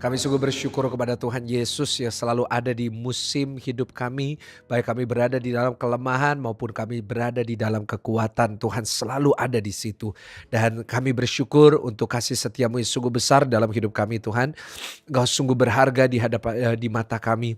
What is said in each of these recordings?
Kami sungguh bersyukur kepada Tuhan Yesus yang selalu ada di musim hidup kami. Baik kami berada di dalam kelemahan maupun kami berada di dalam kekuatan. Tuhan selalu ada di situ. Dan kami bersyukur untuk kasih setiamu yang sungguh besar dalam hidup kami Tuhan. Engkau sungguh berharga di mata kami.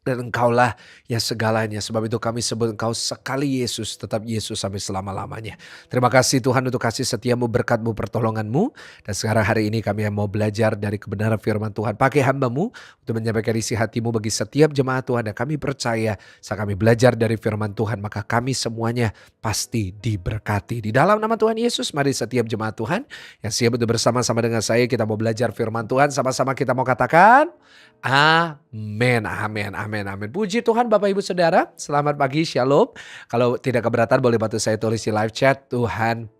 Dan engkaulah yang segalanya. Sebab itu kami sebut engkau sekali Yesus, tetap Yesus sampai selama-lamanya. Terima kasih Tuhan untuk kasih setiamu, berkatmu, pertolonganmu. Dan sekarang hari ini kami yang mau belajar dari kebenaran firman Tuhan. Pakai hambamu untuk menyampaikan isi hatimu bagi setiap jemaat Tuhan. Dan kami percaya saat kami belajar dari firman Tuhan, maka kami semuanya pasti diberkati. Di dalam nama Tuhan Yesus, mari setiap jemaat Tuhan yang siap untuk bersama-sama dengan saya, kita mau belajar firman Tuhan. Sama-sama kita mau katakan, amin, amin, amin, amin. Puji Tuhan Bapak Ibu Saudara, selamat pagi, shalom. Kalau tidak keberatan boleh bantu saya tulis di live chat, Tuhan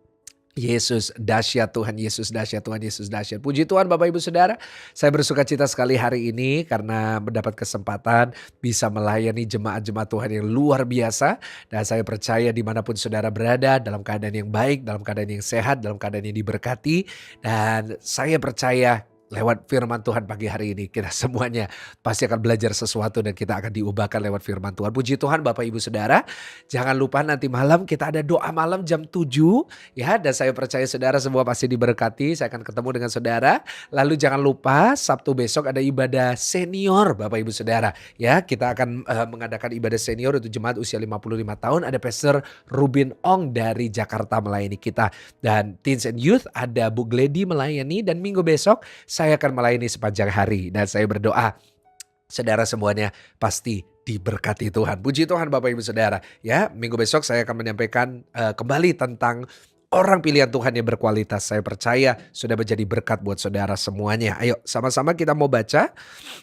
Yesus dahsyat, Tuhan Yesus dahsyat, Tuhan Yesus dahsyat. Puji Tuhan Bapak Ibu Saudara, saya bersuka cita sekali hari ini karena mendapat kesempatan bisa melayani jemaat-jemaat Tuhan yang luar biasa. Dan saya percaya dimanapun saudara berada, dalam keadaan yang baik, dalam keadaan yang sehat, dalam keadaan yang diberkati. Dan saya percaya lewat firman Tuhan pagi hari ini kita semuanya pasti akan belajar sesuatu dan kita akan diubahkan lewat firman Tuhan. Puji Tuhan Bapak Ibu Saudara. Jangan lupa nanti malam kita ada doa malam jam 7 ya, dan saya percaya saudara semua pasti diberkati. Saya akan ketemu dengan saudara. Lalu jangan lupa Sabtu besok ada ibadah senior Bapak Ibu Saudara ya. Kita akan mengadakan ibadah senior untuk jemaat usia 55 tahun. Ada Pastor Rubin Ong dari Jakarta melayani kita, dan Teens and Youth ada Bu Gledy melayani, dan minggu besok saya akan melayani sepanjang hari. Dan saya berdoa saudara semuanya pasti diberkati Tuhan. Puji Tuhan Bapak Ibu Saudara. Ya, minggu besok saya akan menyampaikan kembali tentang orang pilihan Tuhan yang berkualitas. Saya percaya sudah menjadi berkat buat saudara semuanya. Ayo sama-sama kita mau baca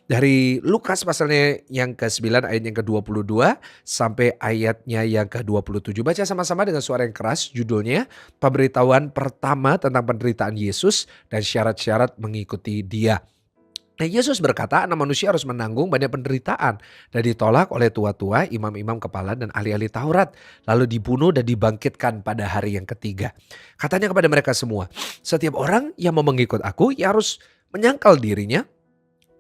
dari Lukas pasalnya yang ke-9 ayat yang ke-22 sampai ayatnya yang ke-27. Baca sama-sama dengan suara yang keras. Judulnya pemberitahuan pertama tentang penderitaan Yesus dan syarat-syarat mengikuti Dia. Nah, Yesus berkata, anak manusia harus menanggung banyak penderitaan dan ditolak oleh tua-tua, imam-imam kepala dan ahli-ahli Taurat, lalu dibunuh dan dibangkitkan pada hari yang ketiga. Katanya kepada mereka semua, setiap orang yang mau mengikut aku, ia harus menyangkal dirinya,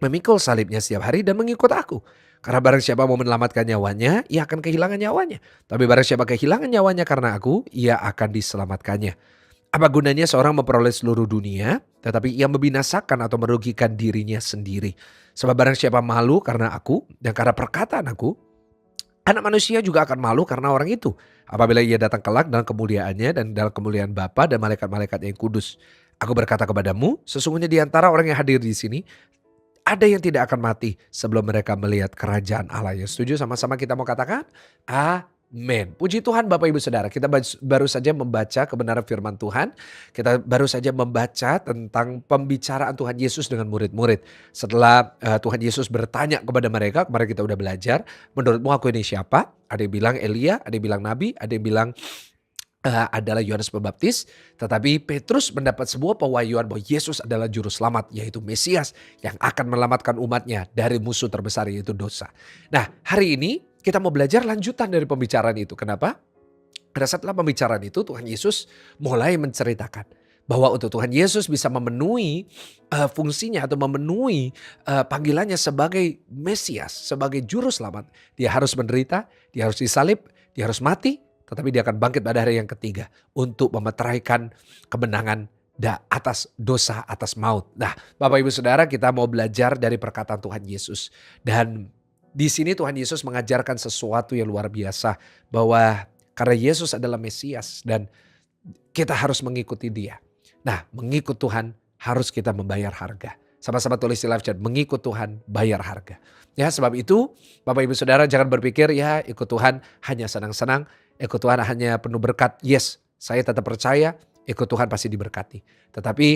memikul salibnya setiap hari dan mengikut aku. Karena barang siapa mau menyelamatkan nyawanya, ia akan kehilangan nyawanya. Tapi barang siapa kehilangan nyawanya karena aku, ia akan diselamatkannya. Apa gunanya seorang memperoleh seluruh dunia, tetapi ia membinasakan atau merugikan dirinya sendiri. Sebab barang siapa malu karena aku dan karena perkataan aku, anak manusia juga akan malu karena orang itu. Apabila ia datang kelak dalam kemuliaannya dan dalam kemuliaan Bapa dan malaikat-malaikat yang kudus. Aku berkata kepadamu, sesungguhnya di antara orang yang hadir di sini, ada yang tidak akan mati sebelum mereka melihat kerajaan Allah. Yang setuju sama-sama kita mau katakan? Amin. Puji Tuhan Bapak Ibu Saudara. Kita baru saja membaca kebenaran firman Tuhan. Kita baru saja membaca tentang pembicaraan Tuhan Yesus dengan murid-murid. Setelah Tuhan Yesus bertanya kepada mereka, kemarin kita udah belajar. Menurutmu aku ini siapa? Ada yang bilang Elia, ada yang bilang Nabi, ada yang bilang adalah Yohanes Pembaptis, tetapi Petrus mendapat sebuah pewahyuan bahwa Yesus adalah juru selamat, yaitu Mesias yang akan menyelamatkan umatnya dari musuh terbesar, yaitu dosa. Nah, hari ini kita mau belajar lanjutan dari pembicaraan itu. Kenapa? Karena setelah pembicaraan itu Tuhan Yesus mulai menceritakan bahwa untuk Tuhan Yesus bisa memenuhi fungsinya atau memenuhi panggilannya sebagai Mesias, sebagai juru selamat, dia harus menderita, dia harus disalib, dia harus mati, tetapi dia akan bangkit pada hari yang ketiga untuk memeteraikan kemenangan atas dosa, atas maut. Nah, Bapak Ibu Saudara, kita mau belajar dari perkataan Tuhan Yesus. Dan di sini Tuhan Yesus mengajarkan sesuatu yang luar biasa, bahwa karena Yesus adalah Mesias dan kita harus mengikuti Dia. Nah, mengikut Tuhan harus kita membayar harga. Sama-sama tulis di live chat, mengikut Tuhan bayar harga. Ya, sebab itu Bapak Ibu Saudara jangan berpikir ya ikut Tuhan hanya senang-senang, ikut Tuhan hanya penuh berkat. Yes, saya tetap percaya ikut Tuhan pasti diberkati. Tetapi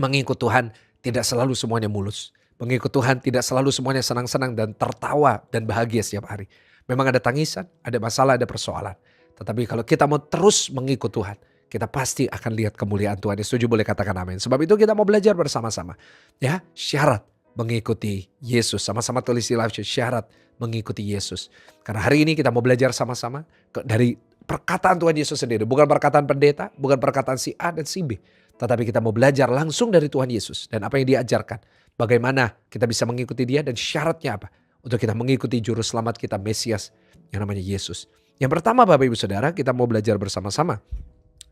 mengikut Tuhan tidak selalu semuanya mulus. Mengikut Tuhan tidak selalu semuanya senang-senang dan tertawa dan bahagia setiap hari. Memang ada tangisan, ada masalah, ada persoalan. Tetapi kalau kita mau terus mengikut Tuhan, kita pasti akan lihat kemuliaan Tuhan. Yang setuju boleh katakan amin. Sebab itu kita mau belajar bersama-sama. Ya, syarat mengikuti Yesus. Sama-sama tulis di live chat, syarat mengikuti Yesus. Karena hari ini kita mau belajar sama-sama dari perkataan Tuhan Yesus sendiri. Bukan perkataan pendeta, bukan perkataan si A dan si B. Tetapi kita mau belajar langsung dari Tuhan Yesus dan apa yang diajarkan. Bagaimana kita bisa mengikuti dia dan syaratnya apa untuk kita mengikuti juru selamat kita Mesias yang namanya Yesus. Yang pertama Bapak Ibu Saudara, kita mau belajar bersama-sama.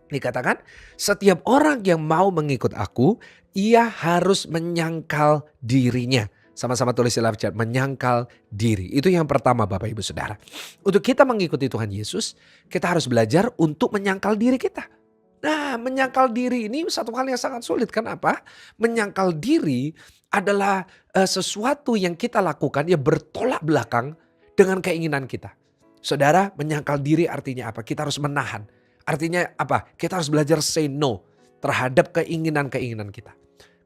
Dikatakan setiap orang yang mau mengikut aku, ia harus menyangkal dirinya. Sama-sama tulis di live chat, menyangkal diri. Itu yang pertama Bapak Ibu Saudara. Untuk kita mengikuti Tuhan Yesus, kita harus belajar untuk menyangkal diri kita. Nah, menyangkal diri ini satu hal yang sangat sulit. Kenapa? Menyangkal diri adalah sesuatu yang kita lakukan yang bertolak belakang dengan keinginan kita. Saudara, menyangkal diri artinya apa? Kita harus menahan. Artinya apa? Kita harus belajar say no terhadap keinginan-keinginan kita.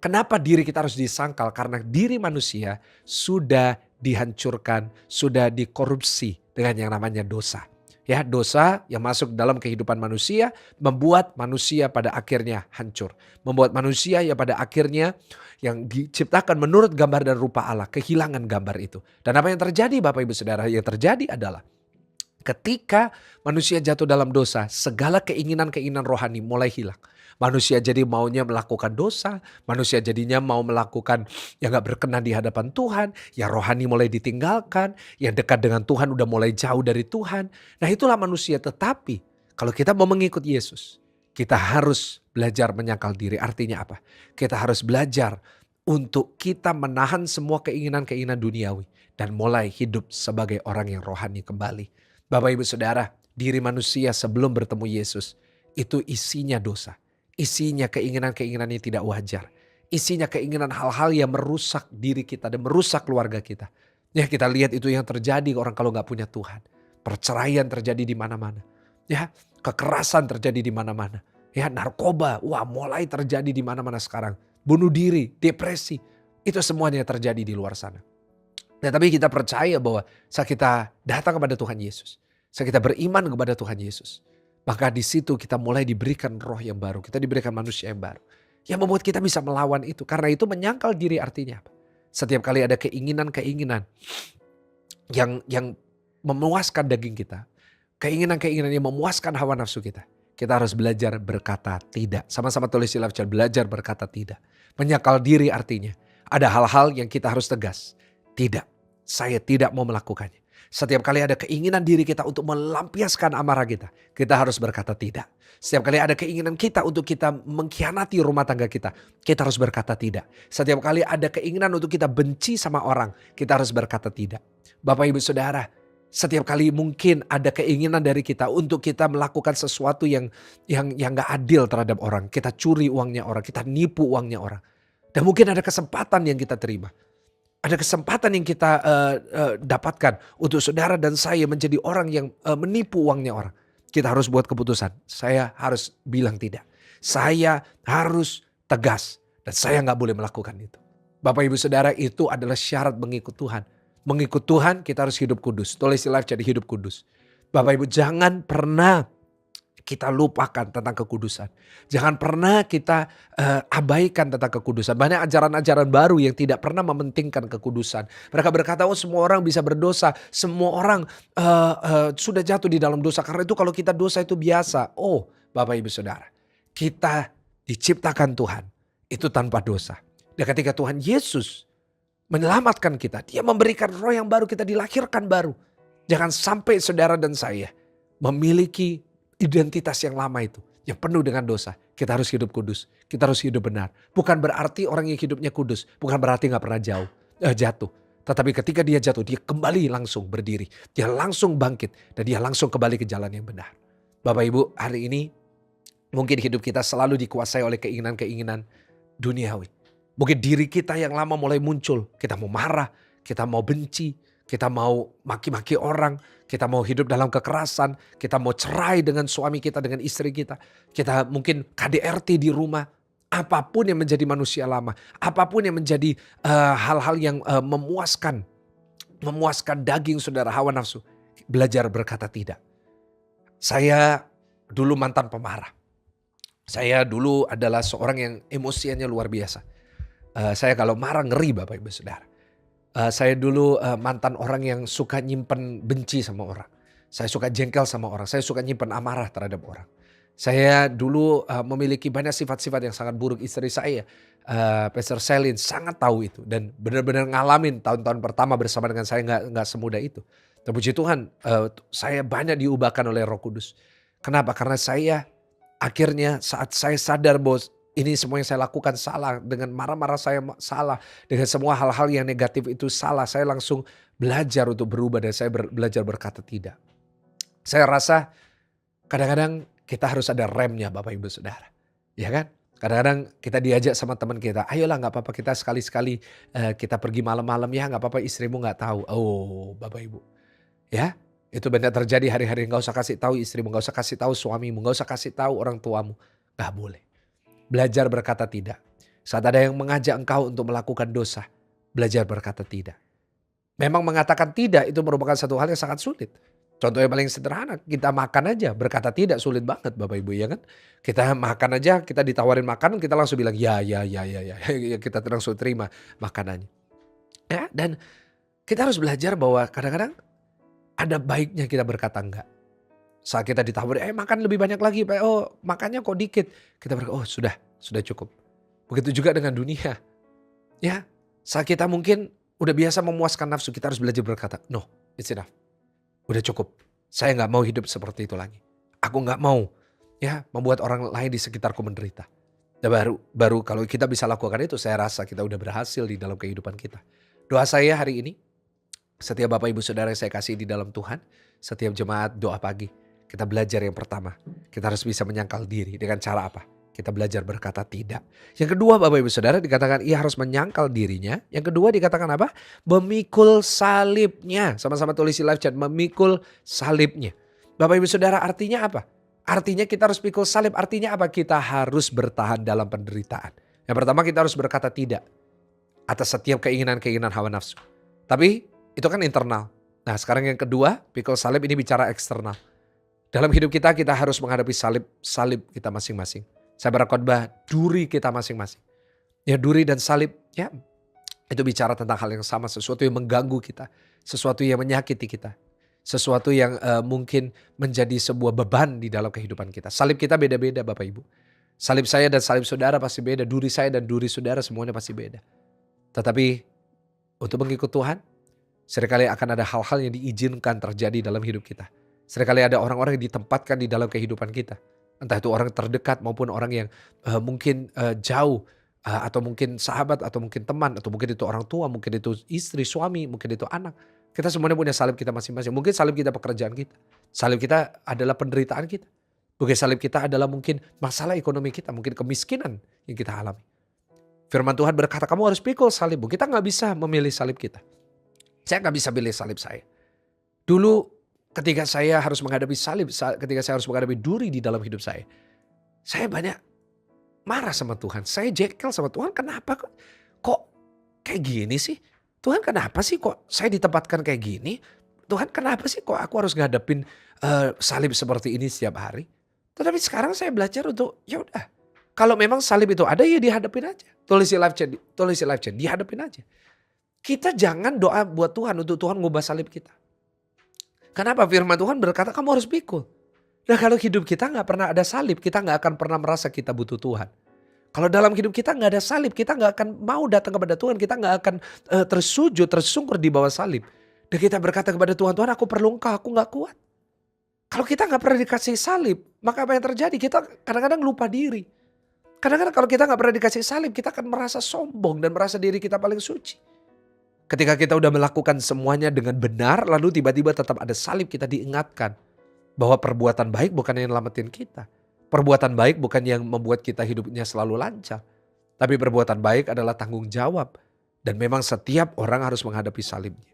Kenapa diri kita harus disangkal? Karena diri manusia sudah dihancurkan, sudah dikorupsi dengan yang namanya dosa. Ya, dosa yang masuk dalam kehidupan manusia membuat manusia pada akhirnya hancur. Membuat manusia yang pada akhirnya yang diciptakan menurut gambar dan rupa Allah kehilangan gambar itu. Dan apa yang terjadi Bapak Ibu Saudara? Yang terjadi adalah ketika manusia jatuh dalam dosa, segala keinginan-keinginan rohani mulai hilang. Manusia jadi maunya melakukan dosa, manusia jadinya mau melakukan yang gak berkenan di hadapan Tuhan, yang rohani mulai ditinggalkan, yang dekat dengan Tuhan udah mulai jauh dari Tuhan. Nah itulah manusia, tetapi kalau kita mau mengikut Yesus, kita harus belajar menyangkal diri. Artinya apa? Kita harus belajar untuk kita menahan semua keinginan-keinginan duniawi dan mulai hidup sebagai orang yang rohani kembali. Bapak Ibu Saudara, diri manusia sebelum bertemu Yesus itu isinya dosa. Isinya keinginan-keinginan yang tidak wajar. Isinya keinginan hal-hal yang merusak diri kita dan merusak keluarga kita. Ya kita lihat itu yang terjadi orang kalau gak punya Tuhan. Perceraian terjadi di mana-mana. Ya, kekerasan terjadi di mana-mana. Ya, narkoba, wah mulai terjadi di mana-mana sekarang. Bunuh diri, depresi, itu semuanya terjadi di luar sana. Nah, tapi kita percaya bahwa saat kita datang kepada Tuhan Yesus, saat kita beriman kepada Tuhan Yesus, maka di situ kita mulai diberikan roh yang baru, kita diberikan manusia yang baru, yang membuat kita bisa melawan itu. Karena itu menyangkal diri artinya apa? Setiap kali ada keinginan-keinginan yang memuaskan daging kita, keinginan-keinginan yang memuaskan hawa nafsu kita harus belajar berkata tidak. Sama-sama tulis di live chat, belajar berkata tidak. Menyangkal diri artinya ada hal-hal yang kita harus tegas. Tidak, saya tidak mau melakukannya. Setiap kali ada keinginan diri kita untuk melampiaskan amarah kita harus berkata tidak. Setiap kali ada keinginan kita untuk kita mengkhianati rumah tangga kita harus berkata tidak. Setiap kali ada keinginan untuk kita benci sama orang, kita harus berkata tidak. Bapak Ibu Saudara, setiap kali mungkin ada keinginan dari kita untuk kita melakukan sesuatu yang gak adil terhadap orang. Kita curi uangnya orang, kita nipu uangnya orang. Dan mungkin ada kesempatan yang kita terima. Ada kesempatan yang kita dapatkan untuk saudara dan saya menjadi orang yang menipu uangnya orang. Kita harus buat keputusan. Saya harus bilang tidak. Saya harus tegas. Dan saya gak boleh melakukan itu. Bapak Ibu Saudara, itu adalah syarat mengikut Tuhan. Mengikut Tuhan kita harus hidup kudus. Tulis di live jadi hidup kudus. Bapak Ibu jangan pernah kita lupakan tentang kekudusan. Jangan pernah kita abaikan tentang kekudusan. Banyak ajaran-ajaran baru yang tidak pernah mementingkan kekudusan. Mereka berkata, oh semua orang bisa berdosa. Semua orang sudah jatuh di dalam dosa. Karena itu kalau kita dosa itu biasa. Oh Bapak Ibu Saudara, kita diciptakan Tuhan itu tanpa dosa. Dan ketika Tuhan Yesus menyelamatkan kita, Dia memberikan roh yang baru, kita dilahirkan baru. Jangan sampai saudara dan saya memiliki identitas yang lama itu, yang penuh dengan dosa. Kita harus hidup kudus, kita harus hidup benar. Bukan berarti orang yang hidupnya kudus, bukan berarti gak pernah jatuh. Tetapi ketika dia jatuh, dia kembali langsung berdiri. Dia langsung bangkit dan dia langsung kembali ke jalan yang benar. Bapak Ibu, hari ini mungkin hidup kita selalu dikuasai oleh keinginan-keinginan duniawi. Mungkin diri kita yang lama mulai muncul. Kita mau marah, kita mau benci, kita mau maki-maki orang, kita mau hidup dalam kekerasan, kita mau cerai dengan suami kita, dengan istri kita. Kita mungkin KDRT di rumah. Apapun yang menjadi manusia lama, apapun yang menjadi hal-hal yang memuaskan daging saudara, hawa nafsu. Belajar berkata tidak. Saya dulu mantan pemarah. Saya dulu adalah seorang yang emosiannya luar biasa. Saya kalau marah ngeri Bapak Ibu Saudara. Saya dulu mantan orang yang suka nyimpen benci sama orang. Saya suka jengkel sama orang. Saya suka nyimpen amarah terhadap orang. Saya dulu, memiliki banyak sifat-sifat yang sangat buruk. Istri saya, Pastor Selin sangat tahu itu dan benar-benar ngalamin tahun-tahun pertama bersama dengan saya nggak semudah itu. Tapi puji Tuhan, saya banyak diubahkan oleh Roh Kudus. Kenapa? Karena saya akhirnya saat saya sadar bahwa ini semua yang saya lakukan salah, dengan marah-marah saya salah, dengan semua hal-hal yang negatif itu salah, saya langsung belajar untuk berubah dan saya belajar berkata tidak. Saya rasa kadang-kadang kita harus ada remnya Bapak Ibu Saudara, ya kan? Kadang-kadang kita diajak sama teman kita, "Ayolah nggak apa-apa kita sekali-sekali, kita pergi malam-malam ya nggak apa-apa istrimu nggak tahu." Oh Bapak Ibu, ya itu banyak terjadi hari-hari nggak usah kasih tahu istrimu, nggak usah kasih tahu suamimu, nggak usah kasih tahu orang tuamu, nggak boleh. Belajar berkata tidak. Saat ada yang mengajak engkau untuk melakukan dosa, belajar berkata tidak. Memang mengatakan tidak itu merupakan satu hal yang sangat sulit. Contoh yang paling sederhana, kita makan aja berkata tidak sulit banget Bapak Ibu ya kan. Kita makan aja, kita ditawarin makanan kita langsung bilang ya, ya, ya, ya, ya. Ya, kita langsung terima makanannya. Ya, dan kita harus belajar bahwa kadang-kadang ada baiknya kita berkata enggak. Saat kita ditawari, makan lebih banyak lagi Pak, oh makannya kok dikit. Kita berkata, oh sudah cukup. Begitu juga dengan dunia. Ya, saat kita mungkin udah biasa memuaskan nafsu, kita harus belajar berkata, no, it's enough. Udah cukup. Saya nggak mau hidup seperti itu lagi. Aku nggak mau ya membuat orang lain di sekitarku menderita. Dan baru kalau kita bisa lakukan itu, saya rasa kita udah berhasil di dalam kehidupan kita. Doa saya hari ini, setiap Bapak Ibu Saudara yang saya kasih di dalam Tuhan, setiap jemaat doa pagi, kita belajar yang pertama, kita harus bisa menyangkal diri dengan cara apa? Kita belajar berkata tidak. Yang kedua Bapak Ibu Saudara dikatakan ia harus menyangkal dirinya. Yang kedua dikatakan apa? Memikul salibnya. Sama-sama tulis di live chat, memikul salibnya. Bapak Ibu Saudara artinya apa? Artinya kita harus pikul salib. Artinya apa? Kita harus bertahan dalam penderitaan. Yang pertama kita harus berkata tidak atas setiap keinginan-keinginan hawa nafsu. Tapi itu kan internal. Nah sekarang yang kedua, pikul salib ini bicara eksternal. Dalam hidup kita harus menghadapi salib kita masing-masing. Saya berkhotbah duri kita masing-masing. Ya duri dan salib ya itu bicara tentang hal yang sama. Sesuatu yang mengganggu kita. Sesuatu yang menyakiti kita. Sesuatu yang mungkin menjadi sebuah beban di dalam kehidupan kita. Salib kita beda-beda Bapak Ibu. Salib saya dan salib saudara pasti beda. Duri saya dan duri saudara semuanya pasti beda. Tetapi untuk mengikut Tuhan, seringkali akan ada hal-hal yang diizinkan terjadi dalam hidup kita. Seringkali ada orang-orang yang ditempatkan di dalam kehidupan kita. Entah itu orang terdekat maupun orang yang mungkin jauh. Atau mungkin sahabat, atau mungkin teman, atau mungkin itu orang tua, mungkin itu istri, suami, mungkin itu anak. Kita semuanya punya salib kita masing-masing. Mungkin salib kita pekerjaan kita. Salib kita adalah penderitaan kita. Mungkin salib kita adalah mungkin masalah ekonomi kita. Mungkin kemiskinan yang kita alami. Firman Tuhan berkata kamu harus pikul salibmu. Kita gak bisa memilih salib kita. Saya gak bisa pilih salib saya. Dulu ketika saya harus menghadapi salib, ketika saya harus menghadapi duri di dalam hidup saya banyak marah sama Tuhan. Saya jengkel sama Tuhan, kenapa kok kayak gini sih? Tuhan kenapa sih kok saya ditempatkan kayak gini? Tuhan kenapa sih kok aku harus ngadepin salib seperti ini setiap hari? Tetapi sekarang saya belajar untuk ya udah. Kalau memang salib itu ada ya dihadapin aja. Tulis di live chat, dihadapin aja. Kita jangan doa buat Tuhan untuk Tuhan ngubah salib kita. Kenapa? Firman Tuhan berkata kamu harus pikul. Nah kalau hidup kita gak pernah ada salib, kita gak akan pernah merasa kita butuh Tuhan. Kalau dalam hidup kita gak ada salib, kita gak akan mau datang kepada Tuhan. Kita gak akan tersujud, tersungkur di bawah salib. Dan kita berkata kepada Tuhan, Tuhan aku perlu Engkau, aku gak kuat. Kalau kita gak pernah dikasih salib, maka apa yang terjadi? Kita kadang-kadang lupa diri. Kadang-kadang kalau kita gak pernah dikasih salib, kita akan merasa sombong dan merasa diri kita paling suci. Ketika kita udah melakukan semuanya dengan benar, lalu tiba-tiba tetap ada salib, kita diingatkan bahwa perbuatan baik bukan yang nyelamatin kita. Perbuatan baik bukan yang membuat kita hidupnya selalu lancar. Tapi perbuatan baik adalah tanggung jawab. Dan memang setiap orang harus menghadapi salibnya.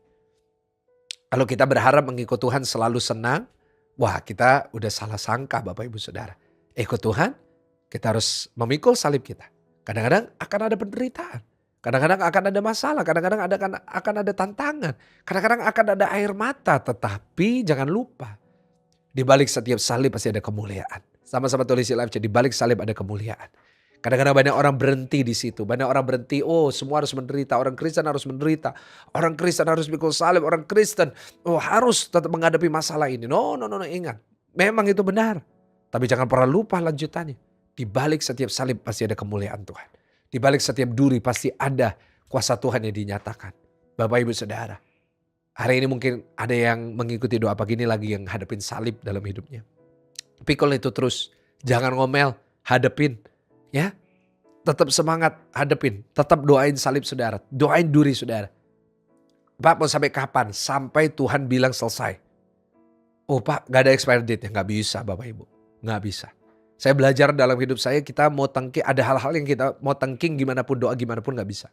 Kalau kita berharap mengikut Tuhan selalu senang, wah kita udah salah sangka Bapak Ibu Saudara. Ikut Tuhan, kita harus memikul salib kita. Kadang-kadang akan ada penderitaan. Kadang-kadang akan ada masalah, kadang-kadang akan ada tantangan. Kadang-kadang akan ada air mata, tetapi jangan lupa. Di balik setiap salib pasti ada kemuliaan. Sama-sama tulis di live chat, di balik salib ada kemuliaan. Kadang-kadang banyak orang berhenti di situ. Banyak orang berhenti, oh semua harus menderita. Orang Kristen harus menderita. Orang Kristen harus pikul salib. Orang Kristen harus tetap menghadapi masalah ini. No, ingat. Memang itu benar. Tapi jangan pernah lupa lanjutannya. Di balik setiap salib pasti ada kemuliaan Tuhan. Di balik setiap duri pasti ada kuasa Tuhan yang dinyatakan. Bapak Ibu Saudara, hari ini mungkin ada yang mengikuti doa pagi ini lagi yang hadapin salib dalam hidupnya. Pikul itu terus, jangan ngomel, hadepin. Ya, tetap semangat, hadepin. Tetap doain salib saudara, doain duri saudara. Pak mau sampai kapan? Sampai Tuhan bilang selesai. Oh Pak, gak ada expired date ya? Gak bisa Bapak Ibu, gak bisa. Saya belajar dalam hidup saya, kita mau tengking, ada hal-hal yang kita mau tengking gimana pun, doa gimana pun gak bisa.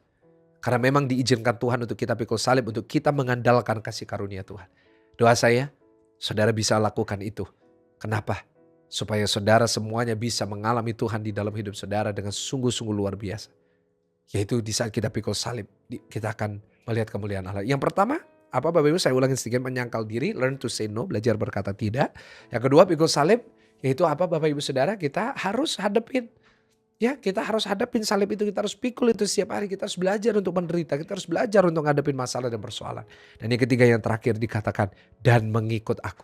Karena memang diizinkan Tuhan untuk kita pikul salib, untuk kita mengandalkan kasih karunia Tuhan. Doa saya, saudara bisa lakukan itu. Kenapa? Supaya saudara semuanya bisa mengalami Tuhan di dalam hidup saudara dengan sungguh-sungguh luar biasa. Yaitu di saat kita pikul salib, kita akan melihat kemuliaan Allah. Yang pertama, apa Bapak Ibu, saya ulangin sedikit, menyangkal diri, learn to say no, belajar berkata tidak. Yang kedua, pikul salib, yaitu apa Bapak Ibu Saudara, kita harus hadapin. Ya, kita harus hadapin salib itu, kita harus pikul itu setiap hari, kita harus belajar untuk menderita, kita harus belajar untuk ngadepin masalah dan persoalan. Dan yang ketiga, yang terakhir dikatakan, dan mengikut aku.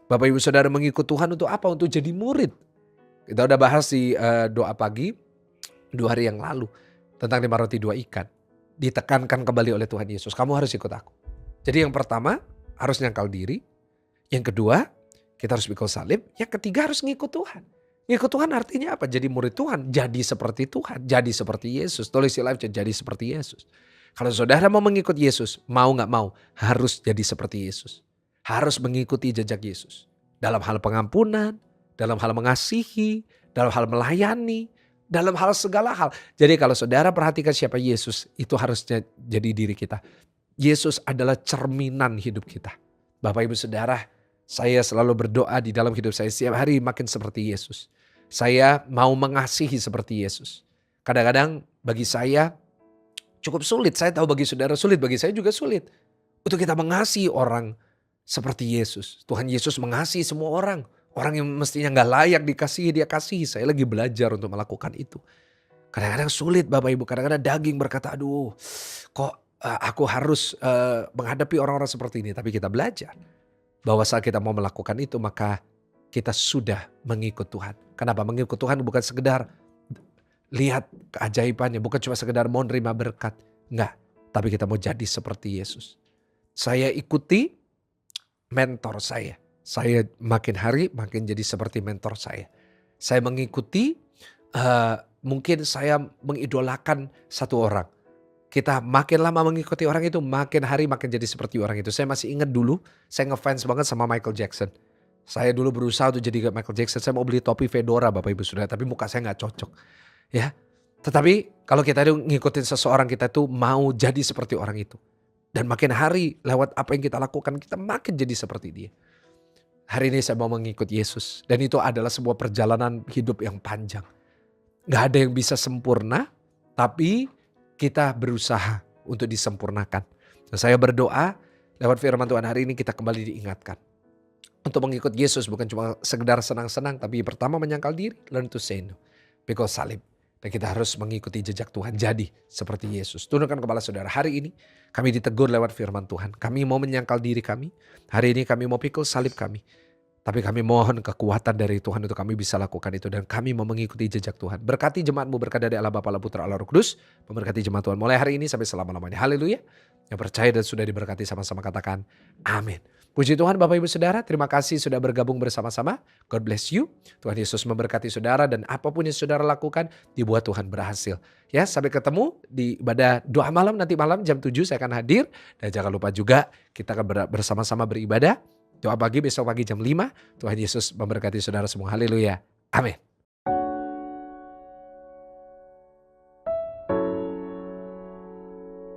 Bapak Ibu Saudara, mengikut Tuhan untuk apa? Untuk jadi murid. Kita udah bahas di doa pagi 2 hari yang lalu tentang 5 roti 2 ikan. Ditekankan kembali oleh Tuhan Yesus, kamu harus ikut aku. Jadi yang pertama harus nyangkal diri. Yang kedua kita harus pikul salib. Yang ketiga harus ngikut Tuhan. Ngikut Tuhan artinya apa? Jadi murid Tuhan. Jadi seperti Tuhan. Jadi seperti Yesus. Tulis di live chat, jadi seperti Yesus. Kalau saudara mau mengikut Yesus, mau gak mau harus jadi seperti Yesus. Harus mengikuti jejak Yesus. Dalam hal pengampunan, dalam hal mengasihi, dalam hal melayani, dalam hal segala hal. Jadi kalau saudara perhatikan siapa Yesus, itu harusnya jadi diri kita. Yesus adalah cerminan hidup kita. Bapak Ibu Saudara, saya selalu berdoa di dalam hidup saya setiap hari makin seperti Yesus. Saya mau mengasihi seperti Yesus. Kadang-kadang bagi saya cukup sulit. Saya tahu bagi saudara sulit, bagi saya juga sulit. Untuk kita mengasihi orang seperti Yesus. Tuhan Yesus mengasihi semua orang. Orang yang mestinya gak layak dikasihi, dia kasihi. Saya lagi belajar untuk melakukan itu. Kadang-kadang sulit Bapak Ibu. Kadang-kadang daging berkata, aduh kok aku harus menghadapi orang-orang seperti ini. Tapi kita belajar bahwa saat kita mau melakukan itu, maka kita sudah mengikut Tuhan. Kenapa? Mengikut Tuhan bukan sekedar lihat keajaibannya. Bukan cuma sekedar mau nerima berkat. Enggak. Tapi kita mau jadi seperti Yesus. Saya ikuti mentor saya. Saya makin hari makin jadi seperti mentor saya. Saya mengikuti, mungkin saya mengidolakan satu orang. Kita makin lama mengikuti orang itu, makin hari makin jadi seperti orang itu. Saya masih ingat dulu, saya ngefans banget sama Michael Jackson. Saya dulu berusaha untuk jadi kayak Michael Jackson. Saya mau beli topi fedora Bapak Ibu Saudara, tapi muka saya gak cocok. Ya, tetapi kalau kita itu ngikutin seseorang, kita tuh mau jadi seperti orang itu. Dan makin hari lewat apa yang kita lakukan, kita makin jadi seperti dia. Hari ini saya mau mengikut Yesus. Dan itu adalah sebuah perjalanan hidup yang panjang. Gak ada yang bisa sempurna, tapi kita berusaha untuk disempurnakan. Dan saya berdoa lewat firman Tuhan hari ini kita kembali diingatkan. Untuk mengikut Yesus bukan cuma sekedar senang-senang, tapi pertama menyangkal diri, learn to say no. Pikul salib. Dan kita harus mengikuti jejak Tuhan, jadi seperti Yesus. Tundukkan kepala saudara. Hari ini kami ditegur lewat firman Tuhan. Kami mau menyangkal diri kami. Hari ini kami mau pikul salib kami. Tapi kami mohon kekuatan dari Tuhan untuk kami bisa lakukan itu. Dan kami mau mengikuti jejak Tuhan. Berkati jemaatmu, berkat dari Allah Bapa, Allah Putra, Allah Roh Kudus. Memberkati jemaat Tuhan mulai hari ini sampai selama-lamanya. Haleluya. Yang percaya dan sudah diberkati sama-sama katakan amin. Puji Tuhan Bapak Ibu Saudara, terima kasih sudah bergabung bersama-sama. God bless you. Tuhan Yesus memberkati saudara dan apapun yang saudara lakukan dibuat Tuhan berhasil. Ya, sampai ketemu di ibadah doa malam nanti malam jam 7 saya akan hadir. Dan jangan lupa juga kita akan bersama-sama beribadah. Doa pagi besok pagi jam 5. Tuhan Yesus memberkati saudara semua. Haleluya. Amin.